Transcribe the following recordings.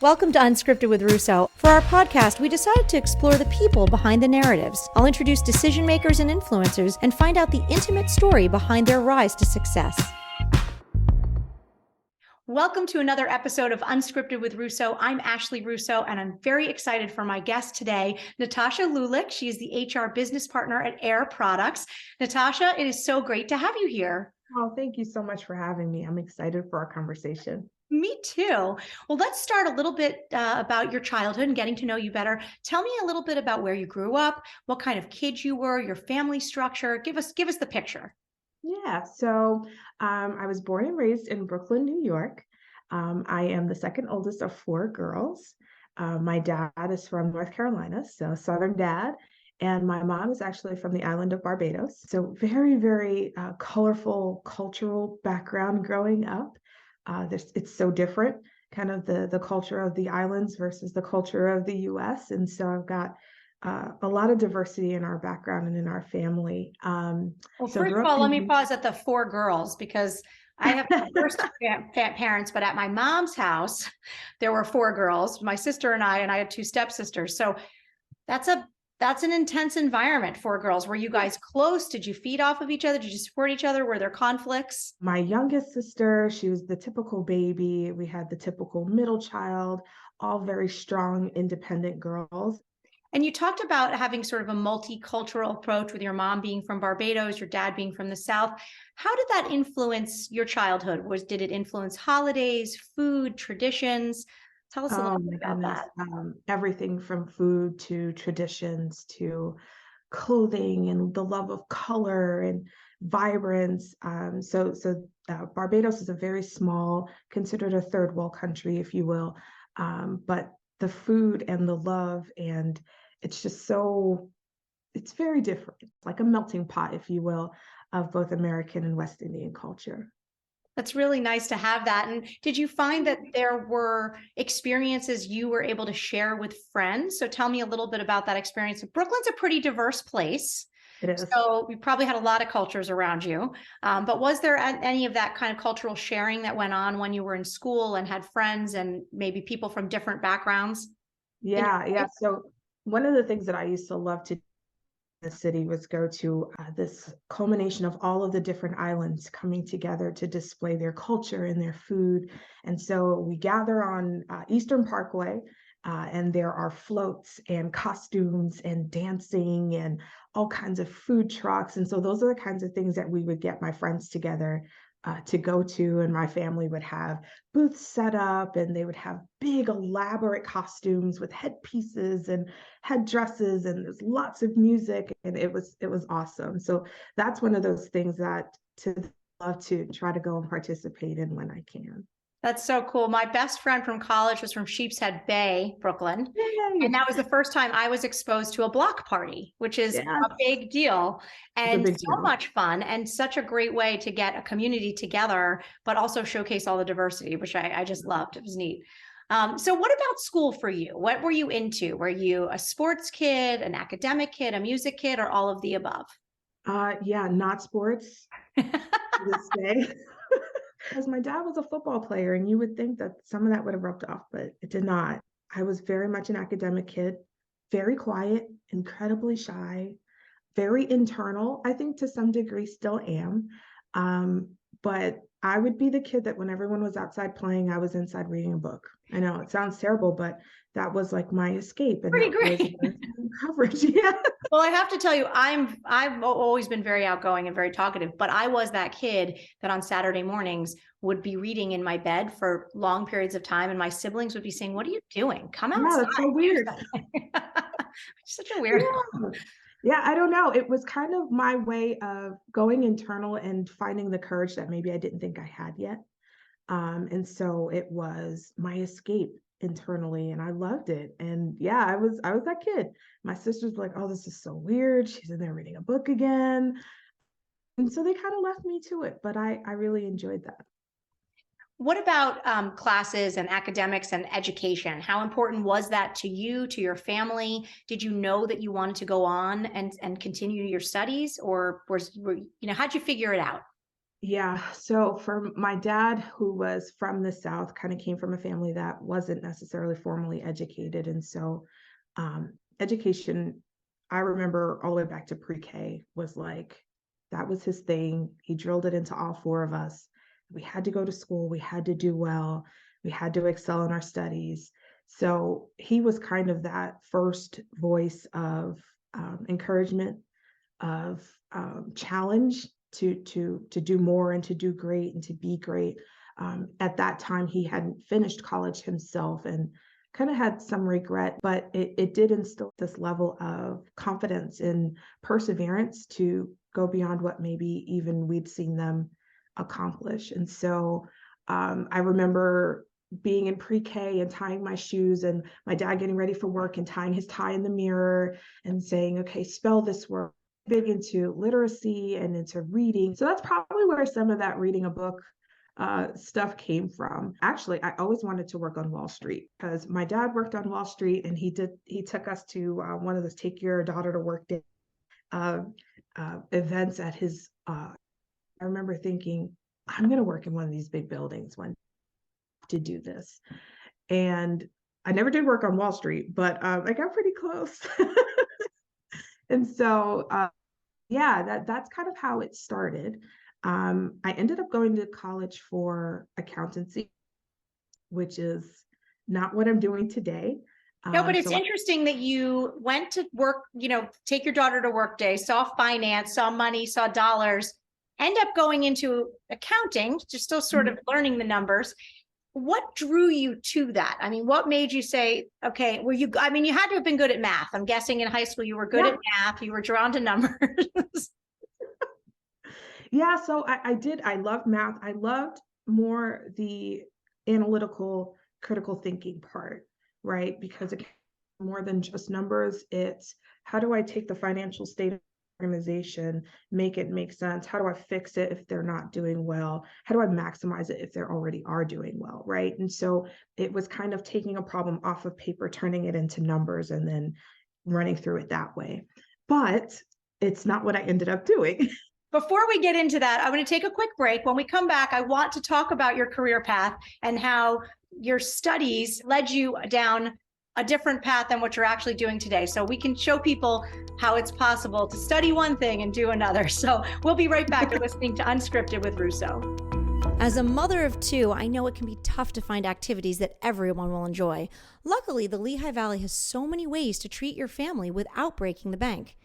Welcome to Unscripted with Russo. For our podcast, we decided to explore the people behind the narratives. I'll introduce decision makers and influencers and find out the intimate story behind their rise to success. Welcome to another episode of Unscripted with Russo. I'm Ashley Russo, and I'm very excited for my guest today, Natasha Ljuljic. She is the HR business partner at Air Products. Natasha, it is so great to have you here. Oh, thank you so much for having me. I'm excited for our conversation. Me too. Well, let's start a little bit about your childhood and getting to know you better. Tell me a little bit about where you grew up, what kind of kid you were, your family structure. Give us the picture. Yeah, so I was born and raised in Brooklyn, New York. I am the second oldest of four girls. My dad is from North Carolina, so Southern dad, and my mom is actually from the island of Barbados. So very, very colorful cultural background growing up. It's so different, kind of the culture of the islands versus the culture of the US. And so I've got a lot of diversity in our background and in our family. Well, first of all, let me pause at the four girls because I have first parents, but at my mom's house, there were four girls, my sister and I had two stepsisters. So that's an intense environment for girls. Were you guys close? Did you feed off of each other? Did you support each other? Were there conflicts? My youngest sister, she was the typical baby. We had the typical middle child, all very strong, independent girls. And you talked about having sort of a multicultural approach with your mom being from Barbados, your dad being from the South. How did that influence your childhood? Did it influence holidays, food, traditions? Tell us a little bit about that. Everything from food to traditions to clothing and the love of color and vibrance. Barbados is a very small, considered a third world country, if you will. But the food and the love, and it's very different, like a melting pot, if you will, of both American and West Indian culture. That's really nice to have that. And did you find that there were experiences you were able to share with friends? So tell me a little bit about that experience. Brooklyn's a pretty diverse place. It is. So you probably had a lot of cultures around you. But was there any of that kind of cultural sharing that went on when you were in school and had friends and maybe people from different backgrounds? Yeah. So one of the things that I used to love to the city was go to this culmination of all of the different islands coming together to display their culture and their food. And so we gather on Eastern Parkway, and there are floats and costumes and dancing and all kinds of food trucks. And so those are the kinds of things that we would get my friends together to go to, and my family would have booths set up, and they would have big elaborate costumes with headpieces and headdresses, and there's lots of music, and it was awesome. So that's one of those things that to love to try to go and participate in when I can. That's so cool. My best friend from college was from Sheepshead Bay, Brooklyn. Yay. And that was the first time I was exposed to a block party, which is a big deal and so much fun and such a great way to get a community together, but also showcase all the diversity, which I just loved. It was neat. So what about school for you? What were you into? Were you a sports kid, an academic kid, a music kid, or all of the above? Yeah, not sports to this day. Because my dad was a football player, and you would think that some of that would have rubbed off, but it did not. I was very much an academic kid, very quiet, incredibly shy, very internal. I think to some degree still am. But I would be the kid that when everyone was outside playing, I was inside reading a book. I know it sounds terrible, but that was like my escape. And pretty great coverage. Yeah. Well, I have to tell you, I've always been very outgoing and very talkative, but I was that kid that on Saturday mornings would be reading in my bed for long periods of time, and my siblings would be saying, "What are you doing? Come outside." Yeah, that's so weird. Such a weird. Yeah, I don't know. It was kind of my way of going internal and finding the courage that maybe I didn't think I had yet. And so it was my escape internally, and I loved it. And yeah, I was that kid. My sisters were like, "Oh, this is so weird. She's in there reading a book again." And so they kind of left me to it, but I really enjoyed that. What about classes and academics and education? How important was that to you, to your family? Did you know that you wanted to go on and continue your studies, or how'd you figure it out? Yeah. So for my dad, who was from the South, kind of came from a family that wasn't necessarily formally educated. And so education, I remember all the way back to pre-K was like, that was his thing. He drilled it into all four of us. We had to go to school. We had to do well. We had to excel in our studies. So he was kind of that first voice of encouragement, of challenge to do more and to do great and to be great. At that time, he hadn't finished college himself and kind of had some regret, but it did instill this level of confidence and perseverance to go beyond what maybe even we'd seen them accomplish. And so I remember being in pre-K and tying my shoes and my dad getting ready for work and tying his tie in the mirror and saying, okay, spell this word. Big into literacy and into reading. So that's probably where some of that reading a book stuff came from. Actually, I always wanted to work on Wall Street because my dad worked on Wall Street and he took us to one of those take your daughter to work day events at his, I remember thinking, I'm going to work in one of these big buildings one to do this. And I never did work on Wall Street, but I got pretty close. And so yeah, that's kind of how it started. I ended up going to college for accountancy, which is not what I'm doing today. No, but it's interesting that you went to work, take your daughter to work day, saw finance, saw money, saw dollars, end up going into accounting, just still sort of learning the numbers. What drew you to that? I mean, what made you say, okay, you had to have been good at math. I'm guessing in high school you were good at math, you were drawn to numbers. Yeah, so I did. I loved math. I loved more the analytical, critical thinking part, right? Because it more than just numbers. It's how do I take the financial state of the organization, make it make sense? How do I fix it if they're not doing well? How do I maximize it if they already are doing well, right? And so it was kind of taking a problem off of paper, turning it into numbers, and then running through it that way. But it's not what I ended up doing. Before we get into that, I'm going to take a quick break. When we come back, I want to talk about your career path and how your studies led you down a different path than what you're actually doing today. So we can show people how it's possible to study one thing and do another. So we'll be right back. You're listening to Unscripted with Russo. As a mother of two, I know it can be tough to find activities that everyone will enjoy. Luckily, the Lehigh Valley has so many ways to treat your family without breaking the bank.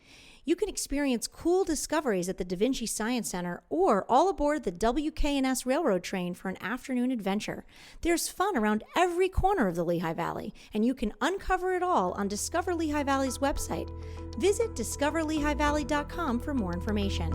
You can experience cool discoveries at the Da Vinci Science Center or all aboard the WKNS railroad train for an afternoon adventure. There's fun around every corner of the Lehigh Valley, and you can uncover it all on Discover Lehigh Valley's website. Visit discoverlehighvalley.com for more information.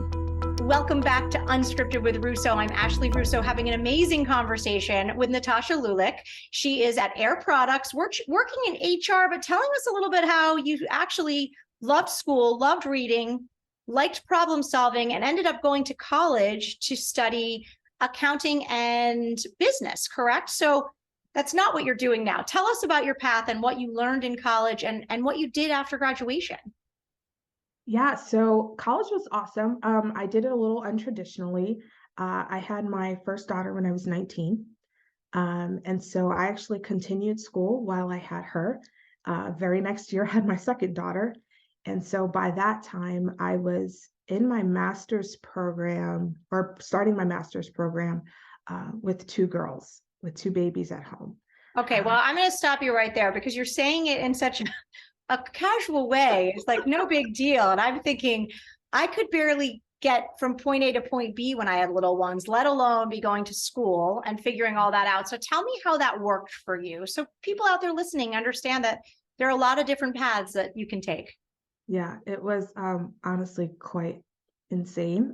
Welcome back to Unscripted with Russo. I'm Ashley Russo, having an amazing conversation with Natasha Ljuljic. She is at Air Products, working in HR, but telling us a little bit how you actually loved school, loved reading, liked problem solving, and ended up going to college to study accounting and business, correct? So that's not what you're doing now. Tell us about your path and what you learned in college and what you did after graduation. Yeah, so college was awesome. I did it a little untraditionally. I had my first daughter when I was 19. And so I actually continued school while I had her. Very next year, I had my second daughter. And so by that time, I was in my master's program or starting my master's program with two girls, with two babies at home. Okay, well, I'm going to stop you right there because you're saying it in such a casual way. It's like no big deal. And I'm thinking I could barely get from point A to point B when I had little ones, let alone be going to school and figuring all that out. So tell me how that worked for you. So people out there listening understand that there are a lot of different paths that you can take. Yeah, it was honestly quite insane.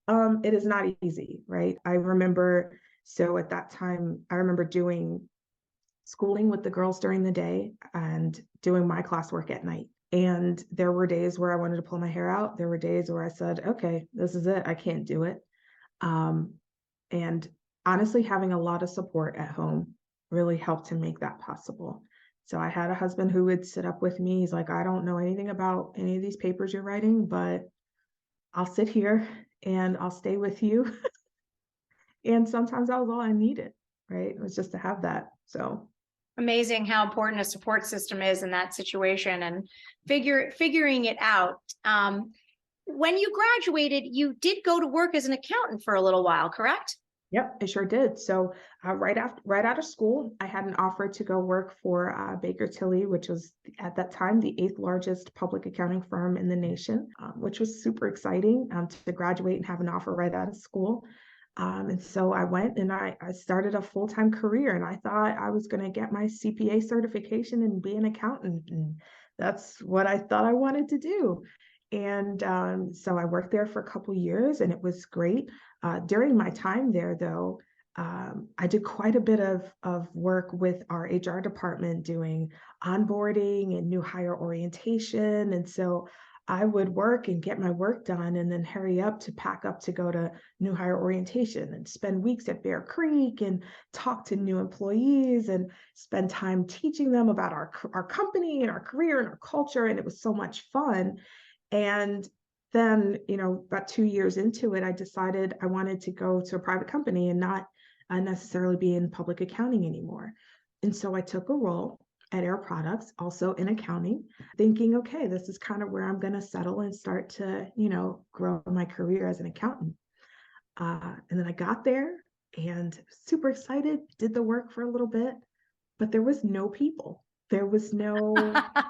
It is not easy, right? I remember, so at that time, I remember doing schooling with the girls during the day and doing my classwork at night. And there were days where I wanted to pull my hair out. There were days where I said, okay, this is it. I can't do it. And honestly, having a lot of support at home really helped to make that possible. So I had a husband who would sit up with me. He's like, I don't know anything about any of these papers you're writing, but I'll sit here and I'll stay with you. And sometimes that was all I needed, right? It was just to have that. So amazing how important a support system is in that situation and figuring it out. When you graduated, you did go to work as an accountant for a little while, correct? yep, I sure did. So right out of school, I had an offer to go work for Baker Tilly, which was at that time the 8th largest public accounting firm in the nation, which was super exciting to graduate and have an offer right out of school. And so I went and I started a full-time career, and I thought I was going to get my CPA certification and be an accountant. And that's what I thought I wanted to do. And so I worked there for a couple years, and it was great. During my time there, though, I did quite a bit of work with our HR department doing onboarding and new hire orientation. And so I would work and get my work done and then hurry up to pack up to go to new hire orientation and spend weeks at Bear Creek and talk to new employees and spend time teaching them about our company and our career and our culture. And it was so much fun. And then, about 2 years into it, I decided I wanted to go to a private company and not necessarily be in public accounting anymore. And so I took a role at Air Products, also in accounting, thinking, okay, this is kind of where I'm going to settle and start to, grow my career as an accountant. And then I got there and super excited, did the work for a little bit, but there was no people. There was no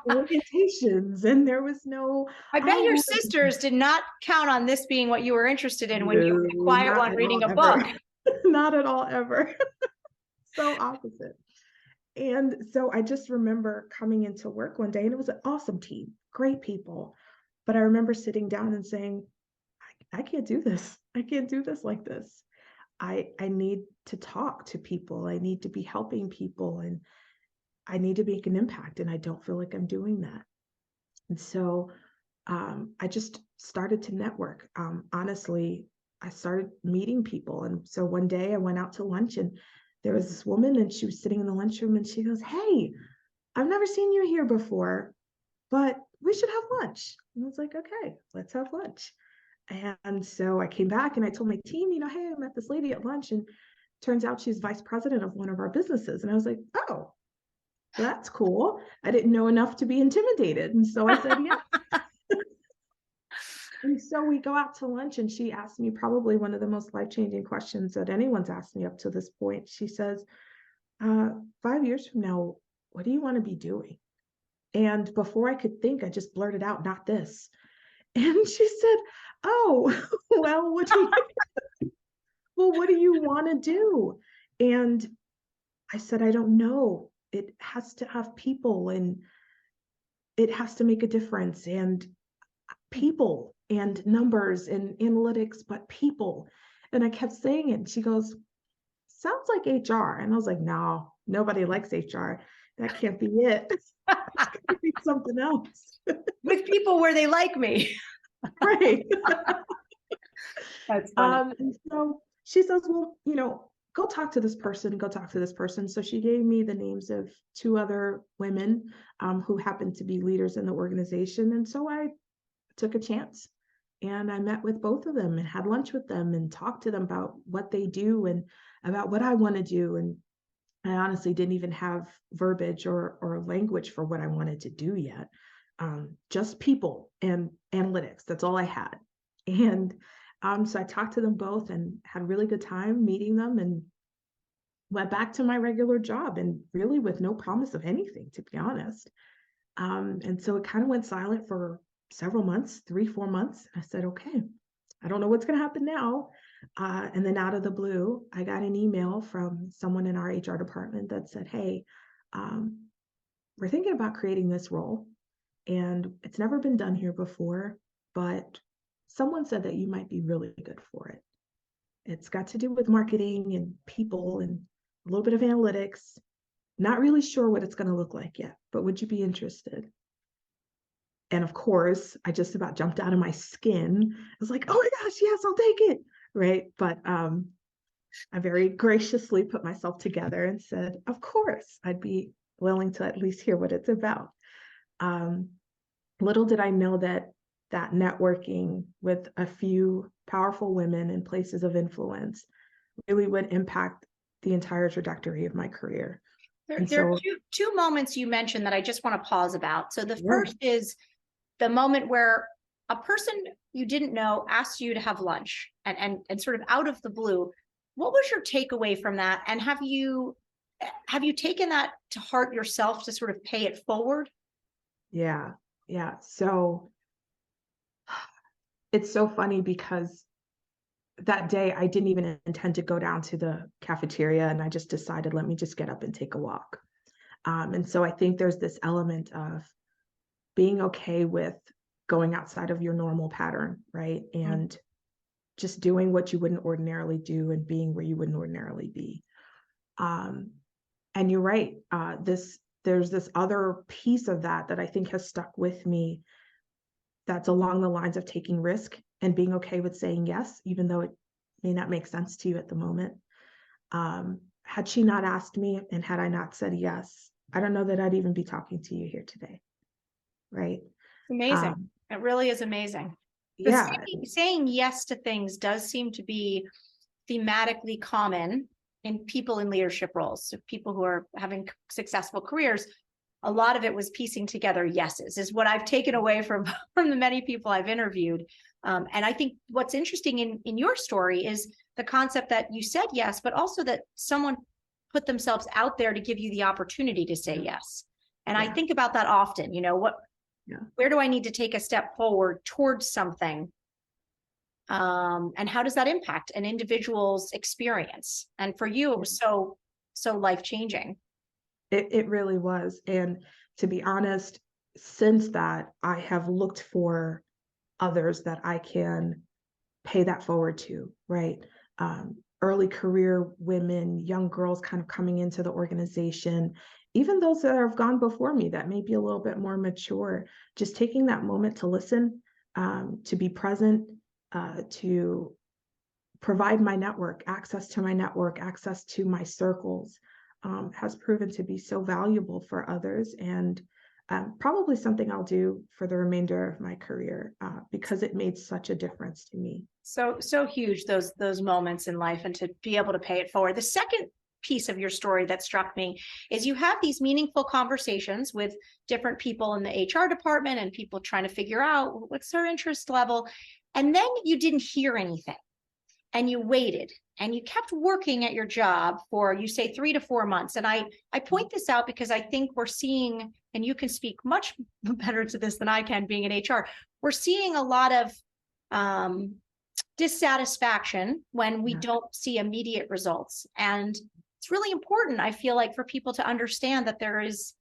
orientations, and there was no. I bet your sisters did not count on this being what you were interested in when you were the quiet one reading a book. Not at all, ever. So opposite. And so I just remember coming into work one day, and it was an awesome team, great people. But I remember sitting down and saying, I can't do this. I can't do this like this. I need to talk to people. I need to be helping people, and I need to make an impact. And I don't feel like I'm doing that. And so I just started to network. Honestly, I started meeting people. And so one day I went out to lunch, and there was this woman, and she was sitting in the lunchroom, and she goes, "Hey, I've never seen you here before, but we should have lunch." And I was like, "Okay, let's have lunch." And so I came back and I told my team, "Hey, I met this lady at lunch, and turns out she's vice president of one of our businesses." And I was like, "Oh, that's cool." I didn't know enough to be intimidated. And so I said, "Yeah." And so we go out to lunch, and she asked me probably one of the most life-changing questions that anyone's asked me up to this point. She says, 5 years from now, what do you want to be doing? And before I could think, I just blurted out, "Not this." And she said, "Oh, well, what do you want to do?" And I said, "I don't know. It has to have people, and it has to make a difference, and people and numbers and analytics, but people." And I kept saying it. And she goes, "Sounds like HR." And I was like, "No, nobody likes HR. That can't be it. It's gotta be something else." With people where they like me. Right. That's funny. And so she says, "Well, go talk to this person, go talk to this person." So she gave me the names of 2 other women who happened to be leaders in the organization. And so I took a chance, and I met with both of them and had lunch with them and talked to them about what they do and about what I want to do. And I honestly didn't even have verbiage or language for what I wanted to do yet. Just people and analytics. That's all I had. And so I talked to them both and had a really good time meeting them, and went back to my regular job, and really with no promise of anything, to be honest. And so it kind of went silent for several months, 3, 4 months. I said, "Okay, I don't know what's going to happen now." And then out of the blue, I got an email from someone in our HR department that said, "Hey, we're thinking about creating this role, and it's never been done here before, but someone said that you might be really good for it. It's got to do with marketing and people and a little bit of analytics. Not really sure what it's going to look like yet, but would you be interested?" And of course, I just about jumped out of my skin. I was like, "Oh my gosh, yes, I'll take it." Right. But I very graciously put myself together and said, of course, I'd be willing to at least hear what it's about. Little did I know that that networking with a few powerful women in places of influence really would impact the entire trajectory of my career. There are two moments you mentioned that I just want to pause about. So the first is the moment where a person you didn't know asked you to have lunch and sort of out of the blue. What was your takeaway from that? And have you taken that to heart yourself to sort of pay it forward? Yeah. So it's so funny because that day I didn't even intend to go down to the cafeteria, and I just decided, let me just get up and take a walk. And so I think there's this element of being okay with going outside of your normal pattern, right? And just doing what you wouldn't ordinarily do and being where you wouldn't ordinarily be. And you're right. There's this other piece of that I think has stuck with me, that's along the lines of taking risk and being okay with saying yes, even though it may not make sense to you at the moment. Had she not asked me and had I not said yes, I don't know that I'd even be talking to you here today. Right. Amazing. It really is amazing. Yeah. Saying yes to things does seem to be thematically common in people in leadership roles. So people who are having successful careers, a lot of it was piecing together yeses, is what I've taken away from the many people I've interviewed. And I think what's interesting in your story is the concept that you said yes, but also that someone put themselves out there to give you the opportunity to say yes. And I think about that often, where do I need to take a step forward towards something? And how does that impact an individual's experience? And for you, it was so life-changing. It really was. And to be honest, since that, I have looked for others that I can pay that forward to, right? Early career women, young girls kind of coming into the organization, even those that have gone before me that may be a little bit more mature, just taking that moment to listen, to be present, to provide my network, access to my circles, has proven to be so valuable for others, and probably something I'll do for the remainder of my career, because it made such a difference to me. So huge, those moments in life, and to be able to pay it forward. The second piece of your story that struck me is you have these meaningful conversations with different people in the HR department and people trying to figure out what's their interest level. And then you didn't hear anything and you waited and you kept working at your job for, you say, 3 to 4 months. And I point this out because I think we're seeing, and you can speak much better to this than I can being in HR, we're seeing a lot of dissatisfaction when we don't see immediate results. And it's really important, I feel like, for people to understand that there is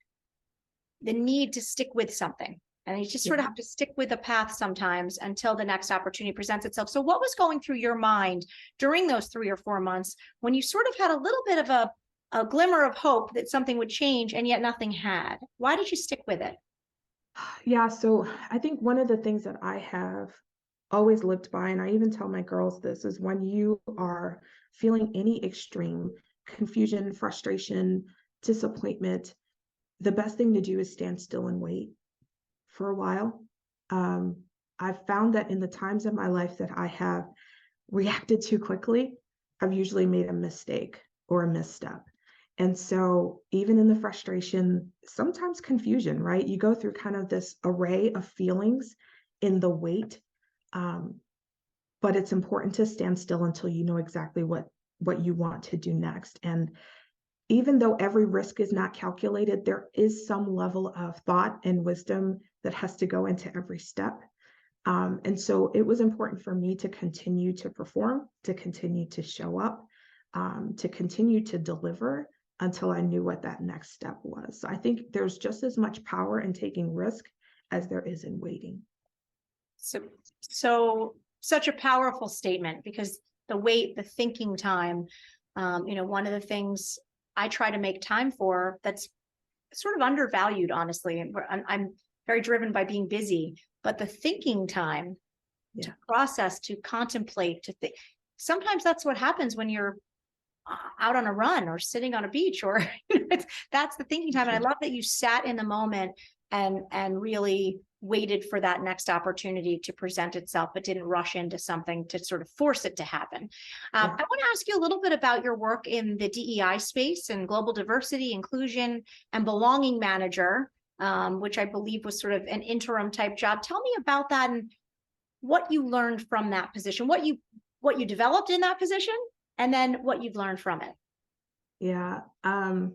the need to stick with something. And you just sort of have to stick with the path sometimes until the next opportunity presents itself. So what was going through your mind during those 3 or 4 months when you sort of had a little bit of a glimmer of hope that something would change and yet nothing had? Why did you stick with it? Yeah, so I think one of the things that I have always lived by, and I even tell my girls this, is when you are feeling any extreme confusion, frustration, disappointment, the best thing to do is stand still and wait for a while. I've found that in the times of my life that I have reacted too quickly, I've usually made a mistake or a misstep. And so even in the frustration, sometimes confusion, right? You go through kind of this array of feelings in the wait. But it's important to stand still until you know exactly what you want to do next. And even though every risk is not calculated, there is some level of thought and wisdom that has to go into every step. And so it was important for me to continue to perform, to continue to show up, to continue to deliver until I knew what that next step was. So I think there's just as much power in taking risk as there is in waiting. So such a powerful statement, because the wait, the thinking time, one of the things I try to make time for that's sort of undervalued, honestly. And I'm very driven by being busy, but the thinking time to process, to contemplate, to think. Sometimes that's what happens when you're out on a run or sitting on a beach, or that's the thinking time. And I love that you sat in the moment and really waited for that next opportunity to present itself, but didn't rush into something to sort of force it to happen. I want to ask you a little bit about your work in the DEI space and global diversity, inclusion, and belonging manager, which I believe was sort of an interim type job. Tell me about that and what you learned from that position, what you developed in that position, and then what you've learned from it. Yeah. I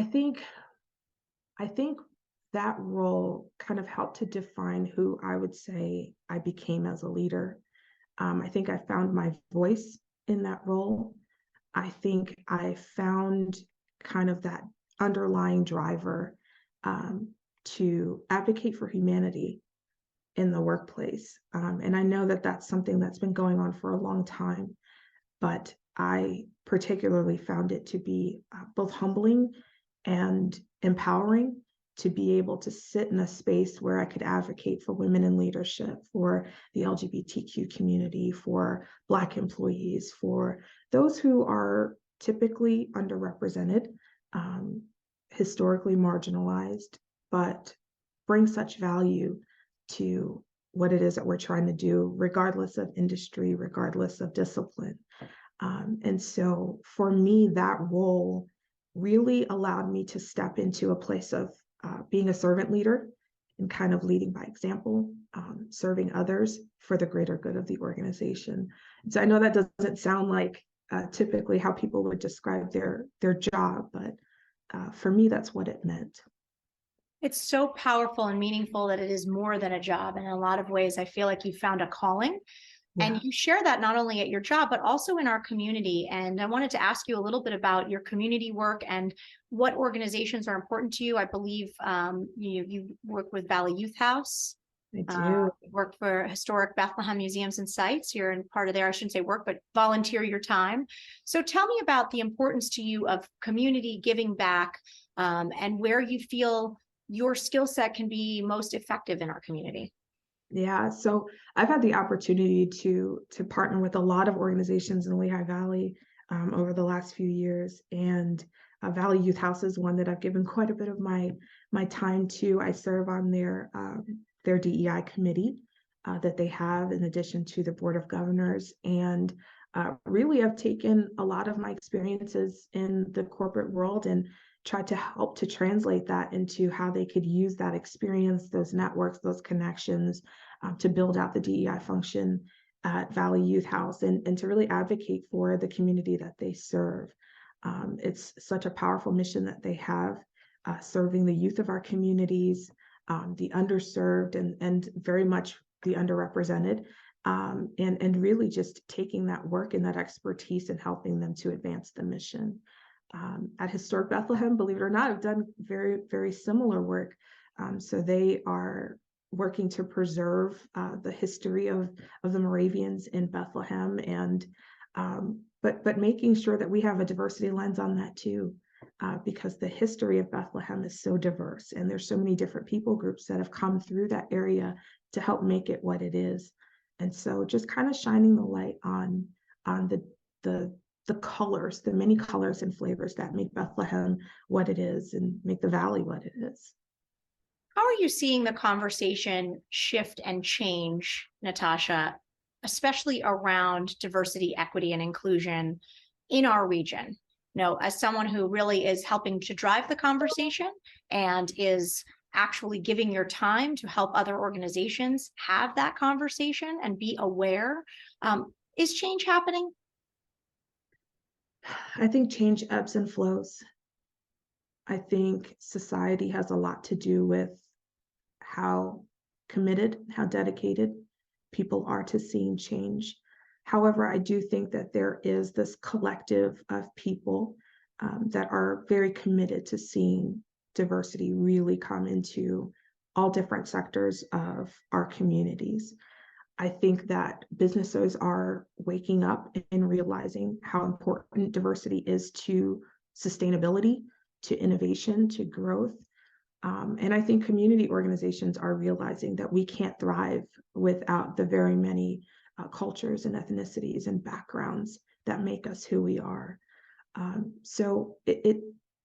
think that role kind of helped to define who I would say I became as a leader. I think I found my voice in that role. I think I found kind of that underlying driver to advocate for humanity in the workplace. And I know that that's something that's been going on for a long time, but I particularly found it to be both humbling and empowering to be able to sit in a space where I could advocate for women in leadership, for the LGBTQ community, for Black employees, for those who are typically underrepresented, historically marginalized, but bring such value to what it is that we're trying to do, regardless of industry, regardless of discipline. And so for me, that role really allowed me to step into a place of being a servant leader and kind of leading by example, serving others for the greater good of the organization. And so I know that doesn't sound like typically how people would describe their job, but for me, that's what it meant. It's so powerful and meaningful that it is more than a job. And in a lot of ways, I feel like you found a calling. Yeah. And you share that not only at your job, but also in our community. And I wanted to ask you a little bit about your community work and what organizations are important to you. I believe you work with Valley Youth House. I do. Work for historic Bethlehem museums and sites. You're in part of there, I shouldn't say work, but volunteer your time. So tell me about the importance to you of community giving back and where you feel your skill set can be most effective in our community. Yeah, so I've had the opportunity to partner with a lot of organizations in the Lehigh Valley over the last few years, and Valley Youth House is one that I've given quite a bit of my time to. I serve on their DEI committee that they have, in addition to the Board of Governors, and really I've taken a lot of my experiences in the corporate world and tried to help to translate that into how they could use that experience, those networks, those connections to build out the DEI function at Valley Youth House and to really advocate for the community that they serve. It's such a powerful mission that they have, serving the youth of our communities, the underserved and very much the underrepresented, and really just taking that work and that expertise and helping them to advance the mission. At Historic Bethlehem, believe it or not, have done very, very similar work. So they are working to preserve the history of the Moravians in Bethlehem, and but making sure that we have a diversity lens on that too, because the history of Bethlehem is so diverse, and there's so many different people groups that have come through that area to help make it what it is. And so just kind of shining the light on the colors, the many colors and flavors that make Bethlehem what it is and make the Valley what it is. How are you seeing the conversation shift and change, Natasha, especially around diversity, equity, and inclusion in our region? You know, as someone who really is helping to drive the conversation and is actually giving your time to help other organizations have that conversation and be aware, is change happening? I think change ebbs and flows. I think society has a lot to do with how committed, how dedicated people are to seeing change. However, I do think that there is this collective of people that are very committed to seeing diversity really come into all different sectors of our communities. I think that businesses are waking up and realizing how important diversity is to sustainability, to innovation, to growth. And I think community organizations are realizing that we can't thrive without the very many cultures and ethnicities and backgrounds that make us who we are. So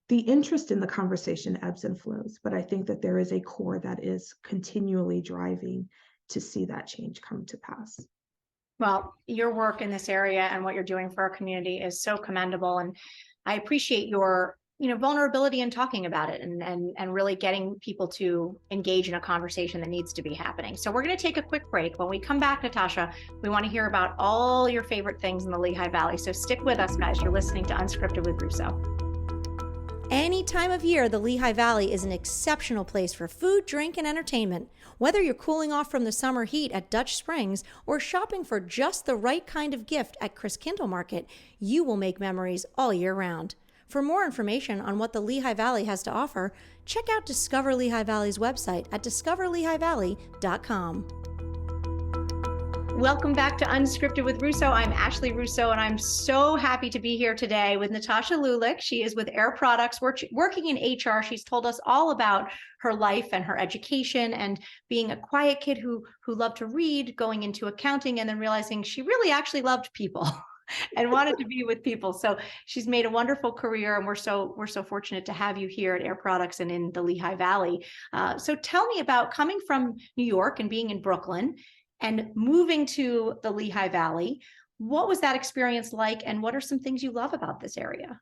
the interest in the conversation ebbs and flows, but I think that there is a core that is continually driving to see that change come to pass. Well, your work in this area and what you're doing for our community is so commendable. And I appreciate your, vulnerability in talking about it and really getting people to engage in a conversation that needs to be happening. So we're going to take a quick break. When we come back, Natasha, we want to hear about all your favorite things in the Lehigh Valley. So stick with us, guys. You're listening to Unscripted with Russo. Any time of year, the Lehigh Valley is an exceptional place for food, drink, and entertainment. Whether you're cooling off from the summer heat at Dutch Springs or shopping for just the right kind of gift at Christkindl Market, you will make memories all year round. For more information on what the Lehigh Valley has to offer, check out Discover Lehigh Valley's website at discoverlehighvalley.com. Welcome back to Unscripted with Russo. I'm Ashley Russo, and I'm so happy to be here today with Natasha Ljuljic. She is with Air Products, working in HR. She's told us all about her life and her education and being a quiet kid who loved to read, going into accounting, and then realizing she really actually loved people and wanted to be with people. So she's made a wonderful career, and we're so fortunate to have you here at Air Products and in the Lehigh Valley. So tell me about coming from New York and being in Brooklyn and moving to the Lehigh Valley. What was that experience like, and what are some things you love about this area?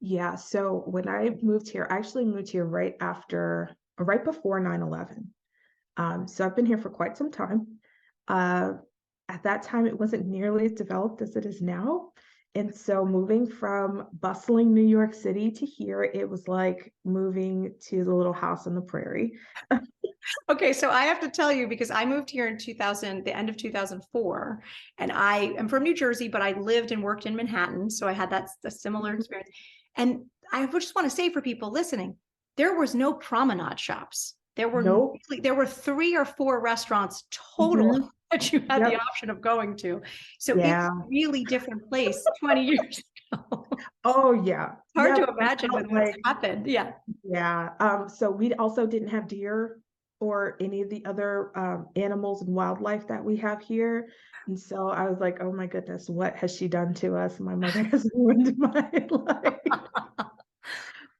Yeah, so when I moved here, I actually moved here right before 9/11. So I've been here for quite some time. At that time, it wasn't nearly as developed as it is now. And so moving from bustling New York City to here, it was like moving to the little house on the prairie. Okay, so I have to tell you, because I moved here in the end of 2004, and I am from New Jersey, but I lived and worked in Manhattan. So I had a similar experience. And I just want to say for people listening, there was no promenade shops. There were 3 or 4 restaurants total that you had the option of going to. So it's a really different place 20 years ago. Oh, yeah. It's hard to imagine with what's happened. Yeah. Yeah. So we also didn't have deer or any of the other animals and wildlife that we have here. And so I was like, oh my goodness, what has she done to us? My mother has ruined my life.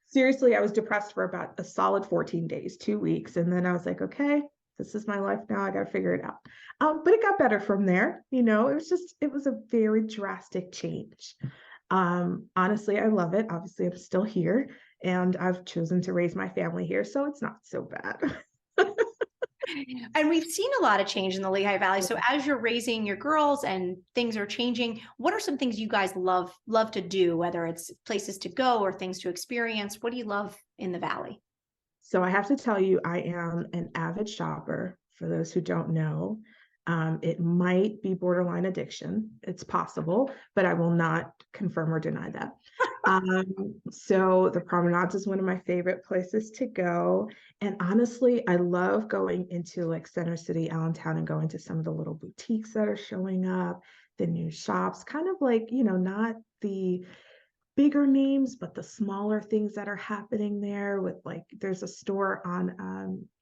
Seriously, I was depressed for about a solid 14 days, 2 weeks. And then I was like, okay, this is my life now. I got to figure it out. But it got better from there. It was a very drastic change. Honestly, I love it. Obviously, I'm still here, and I've chosen to raise my family here, so it's not so bad. And we've seen a lot of change in the Lehigh Valley. So as you're raising your girls and things are changing, what are some things you guys love to do, whether it's places to go or things to experience? What do you love in the Valley? So I have to tell you, I am an avid shopper. For those who don't know, it might be borderline addiction. It's possible, but I will not confirm or deny that. So the promenades is one of my favorite places to go. And honestly, I love going into like Center City, Allentown, and going to some of the little boutiques that are showing up, the new shops, kind of like, not the bigger names, but the smaller things that are happening there with there's a store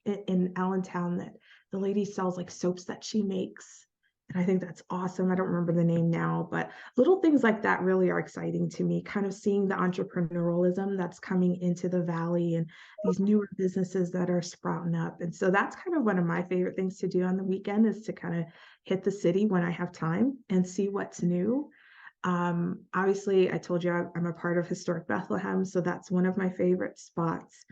in Allentown that the lady sells like soaps that she makes. And I think that's awesome. I don't remember the name now, but little things like that really are exciting to me, kind of seeing the entrepreneurialism that's coming into the Valley and these newer businesses that are sprouting up. And so that's kind of one of my favorite things to do on the weekend, is to kind of hit the city when I have time and see what's new. Obviously, I told you I'm a part of Historic Bethlehem, so that's one of my favorite spots.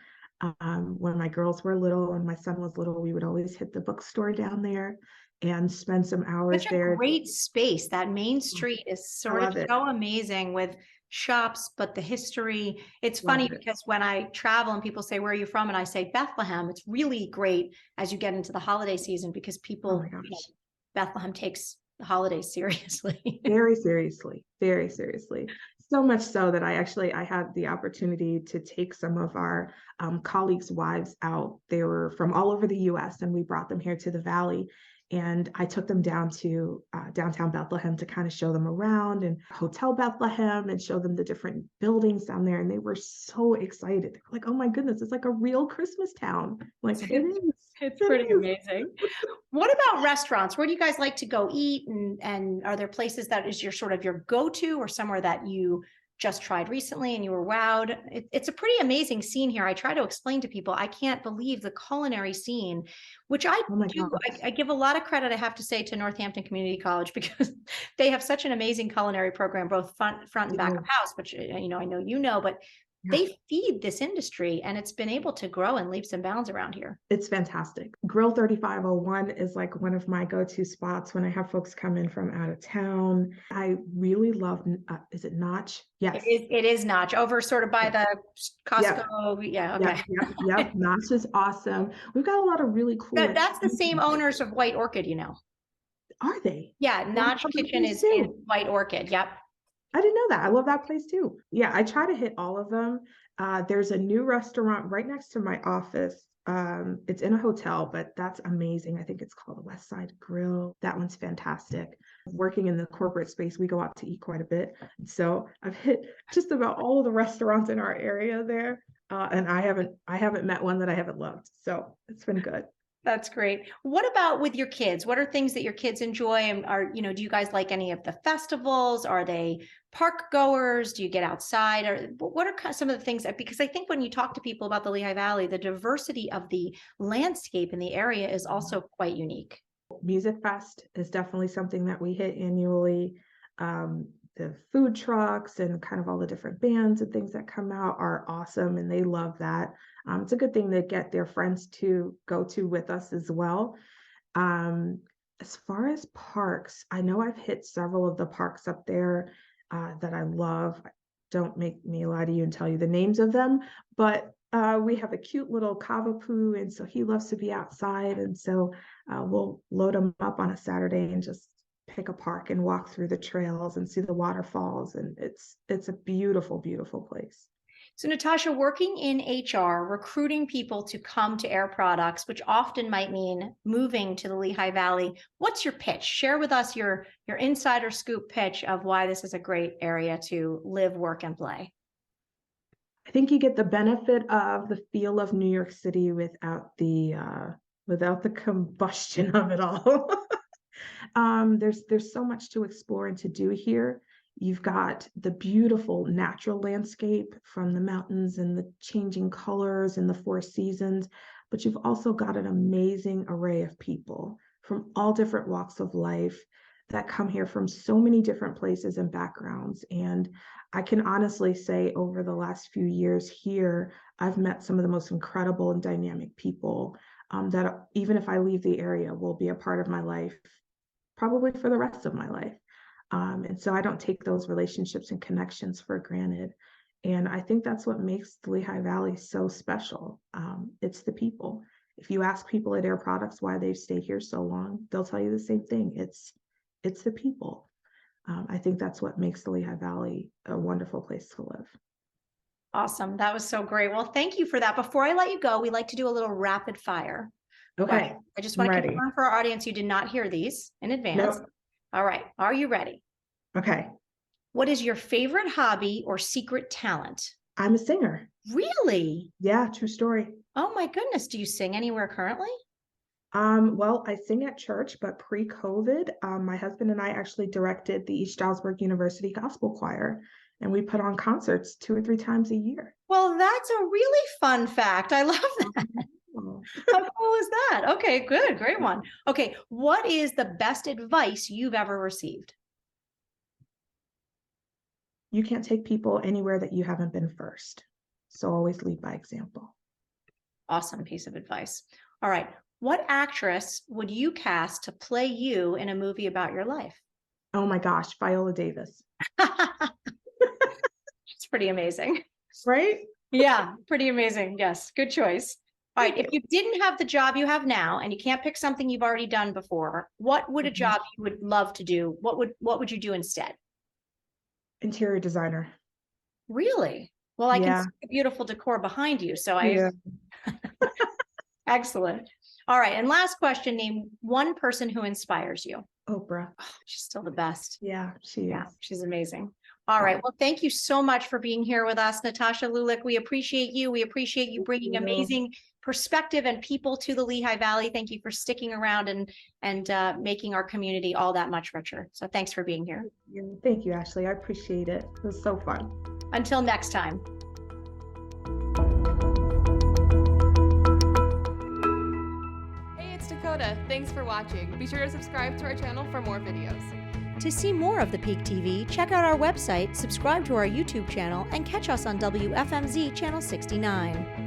When my girls were little and my son was little, we would always hit the bookstore down there and spend some hours there. Such a great space. That main street is sort of so amazing with shops, but the history. It's funny because when I travel and people say, where are you from? And I say Bethlehem, it's really great as you get into the holiday season, because people, Bethlehem takes the holidays seriously. Very seriously, very seriously. So much so that I had the opportunity to take some of our colleagues' wives out. They were from all over the US, and we brought them here to the Valley. And I took them down to downtown Bethlehem to kind of show them around, and Hotel Bethlehem, and show them the different buildings down there. And they were so excited. They were like, oh my goodness, it's like a real Christmas town. Like it's pretty amazing. What about restaurants? Where do you guys like to go eat? And are there places that is your sort of your go-to, or somewhere that you just tried recently and you were wowed. It's a pretty amazing scene here. I try to explain to people, I can't believe the culinary scene, which I Oh my do. gosh. I give a lot of credit, I have to say, to Northampton Community College, because they have such an amazing culinary program, both front and back of house, which, I know you know, but they feed this industry and it's been able to grow in leaps and bounds around here. It's fantastic. Grill 3501 is like one of my go-to spots when I have folks come in from out of town. I really love, is it Notch? Yes. It is Notch, over sort of by the Costco. Yep. Yeah. Okay. Yep. Notch is awesome. We've got a lot of really cool. That's the same owners of White Orchid, Are they? Yeah. Notch Kitchen is White Orchid. Yep. I didn't know that. I love that place too. Yeah, I try to hit all of them. There's a new restaurant right next to my office. It's in a hotel, but that's amazing. I think it's called the West Side Grill. That one's fantastic. Working in the corporate space, we go out to eat quite a bit. So I've hit just about all of the restaurants in our area there. And I haven't met one that I haven't loved. So it's been good. That's great. What about with your kids? What are things that your kids enjoy? And do you guys like any of the festivals? Are they park goers? Do you get outside? Or what are some of the things because I think when you talk to people about the Lehigh Valley, the diversity of the landscape in the area is also quite unique. Music Fest is definitely something that we hit annually. The food trucks and kind of all the different bands and things that come out are awesome, and they love that. It's a good thing to get their friends to go to with us as well. As far as parks, I know I've hit several of the parks up there that I love. Don't make me lie to you and tell you the names of them, but we have a cute little Cavapoo, and so he loves to be outside, and so we'll load him up on a Saturday and just pick a park and walk through the trails and see the waterfalls, and it's a beautiful, beautiful place. So Natasha, working in HR, recruiting people to come to Air Products, which often might mean moving to the Lehigh Valley, what's your pitch? Share with us your insider scoop pitch of why this is a great area to live, work, and play. I think you get the benefit of the feel of New York City without the combustion of it all. There's so much to explore and to do here. You've got the beautiful natural landscape from the mountains and the changing colors and the four seasons, but you've also got an amazing array of people from all different walks of life that come here from so many different places and backgrounds. And I can honestly say over the last few years here, I've met some of the most incredible and dynamic people that even if I leave the area will be a part of my life probably for the rest of my life. And so I don't take those relationships and connections for granted. And I think that's what makes the Lehigh Valley so special. It's the people. If you ask people at Air Products why they've stayed here so long, they'll tell you the same thing. It's the people. I think that's what makes the Lehigh Valley a wonderful place to live. Awesome. That was so great. Well, thank you for that. Before I let you go, we like to do a little rapid fire. Okay. I just want to confirm for our audience, you did not hear these in advance. Nope. All right. Are you ready? Okay. What is your favorite hobby or secret talent? I'm a singer. Really? Yeah, true story. Oh my goodness. Do you sing anywhere currently? Well, I sing at church, but pre-COVID, my husband and I actually directed the East Stroudsburg University Gospel Choir, and we put on concerts 2 or 3 times a year. Well, that's a really fun fact. I love that. How cool is that? Okay, good. Great one. Okay. What is the best advice you've ever received? You can't take people anywhere that you haven't been first. So always lead by example. Awesome piece of advice. All right. What actress would you cast to play you in a movie about your life? Oh my gosh, Viola Davis. It's pretty amazing. Right? Yeah, pretty amazing. Yes, good choice. All right. If you didn't have the job you have now and you can't pick something you've already done before, what would a job you would love to do? What would you do instead? Interior designer. Really? Well, I can see the beautiful decor behind you. So Excellent. All right. And last question, name one person who inspires you. Oprah. Oh, she's still the best. Yeah, she is. She's amazing. All right. Well, thank you so much for being here with us, Natasha Ljuljic. We appreciate you. We appreciate you bringing amazing perspective and people to the Lehigh Valley. Thank you for sticking around and making our community all that much richer. So thanks for being here. Thank you, Ashley. I appreciate it. It was so fun. Until next time. Hey, it's Dakota. Thanks for watching. Be sure to subscribe to our channel for more videos. To see more of The Peak TV, check out our website, subscribe to our YouTube channel, and catch us on WFMZ Channel 69.